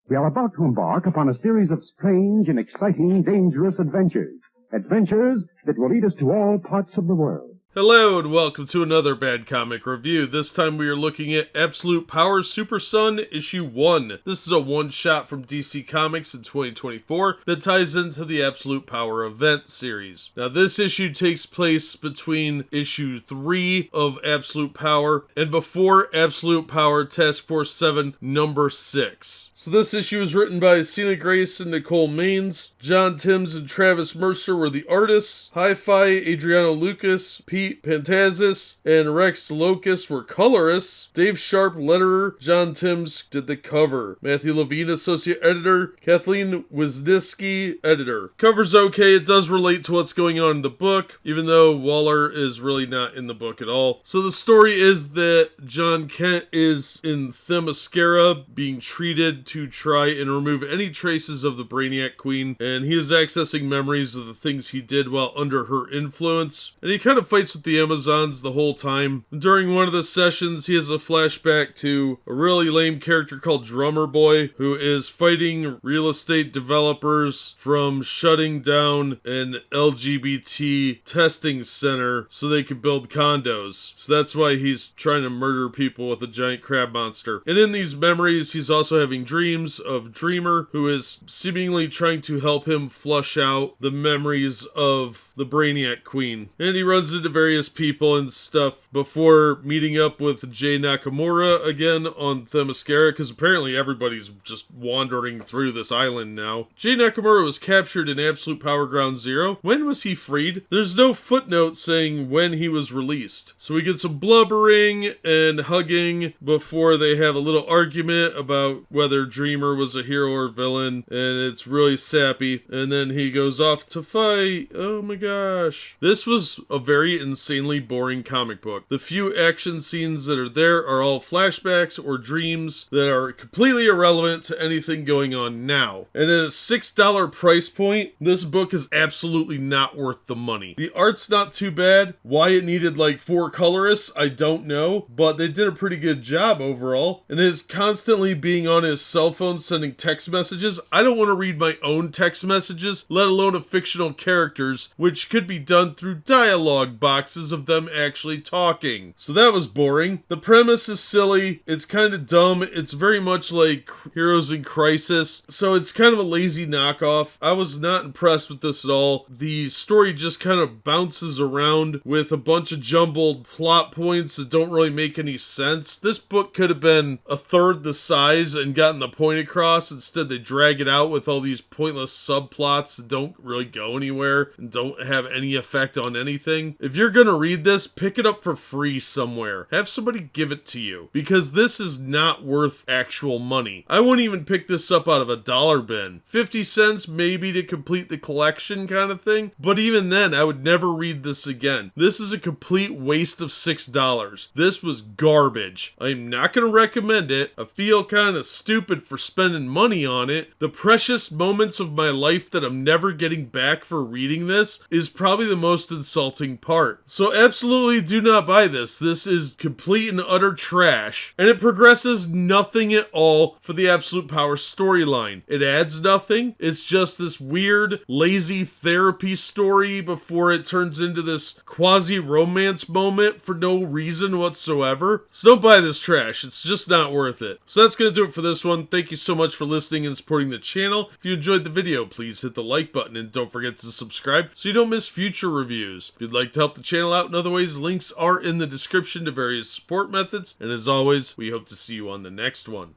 We are about to embark upon a series of strange and exciting, dangerous adventures. Adventures that will lead us to all parts of the world. Hello and welcome to another Bad Comic Review. This time we are looking at Absolute Power Super Sun Issue 1. This is a one-shot from DC Comics in 2024 that ties into the Absolute Power event series. Now this issue takes place between issue 3 of Absolute Power and before Absolute Power Task Force 7 number 6. So this issue was written by Sina and Nicole. John Timms and Travis Mercer were the artists. Hi-Fi, Adriano Lokus, Pete Pantazis, and Rex Lokus were colorists. Dave Sharpe, letterer. John Timms did the cover. Matthew Levine, associate editor. Kathleen Wisniewski, editor. Cover's okay. It does relate to what's going on in the book, even though Waller is really not in the book at all. So the story is that John Kent is in Themyscira being treated to try and remove any traces of the Brainiac Queen, and he is accessing memories of the things he did while under her influence, and he kind of fights with the Amazons the whole time. During one of the sessions, he has a flashback to a really lame character called Drummer Boy, who is fighting real estate developers from shutting down an LGBT testing center so they could build condos. So that's why he's trying to murder people with a giant crab monster. And in these memories, he's also having dreams of Dreamer, who is seemingly trying to help him flush out the memories of the Brainiac Queen. And he runs into various people and stuff before meeting up with Jay Nakamura again on Themyscira, because apparently everybody's just wandering through this island now. Jay Nakamura was captured in Absolute Power Ground Zero. When was he freed? There's no footnote saying when he was released. So we get some blubbering and hugging before they have a little argument about whether Dreamer was a hero or villain, and it's really sappy, and then he goes off to fight. Oh my gosh. This was a very insanely boring comic book. The few action scenes that are there are all flashbacks or dreams that are completely irrelevant to anything going on now. And at a $6 price point, this book is absolutely not worth the money. The art's not too bad. Why it needed like 4 colorists, I don't know, but they did a pretty good job overall. And his constantly being on his cell phone sending text messages. I don't want to read my own text messages, let alone of fictional characters, which could be done through dialogue boxes of them actually talking. So that was boring. The premise is silly. It's kind of dumb. It's very much like Heroes in Crisis. So it's kind of a lazy knockoff. I was not impressed with this at all. The story just kind of bounces around with a bunch of jumbled plot points that don't really make any sense. This book could have been a third the size and gotten the point across. Instead, they drag it out with all these pointless subplots that don't really go anywhere and don't have any effect on anything. If you're gonna read this, pick it up for free somewhere. Have somebody give it to you, because this is not worth actual money. I wouldn't even pick this up out of a dollar bin. 50 cents maybe to complete the collection kind of thing, but even then, I would never read this again. This is a complete waste of $6. This was garbage. I'm not gonna recommend it. I feel kind of stupid for spending money on it. The precious moments of my life that I'm never getting back for reading this is probably the most insulting part. So absolutely do not buy this. This is complete and utter trash, and it progresses nothing at all for the Absolute Power storyline. It adds nothing. It's just this weird, lazy therapy story before it turns into this quasi-romance moment for no reason whatsoever. So don't buy this trash. It's just not worth it. So that's going to do it for this one. Thank you so much for listening and supporting the channel. If you enjoyed the video, please hit the like button and don't forget to subscribe so you don't miss future reviews. If you'd like to help the channel out in other ways, links are in the description to various support methods. And as always, we hope to see you on the next one.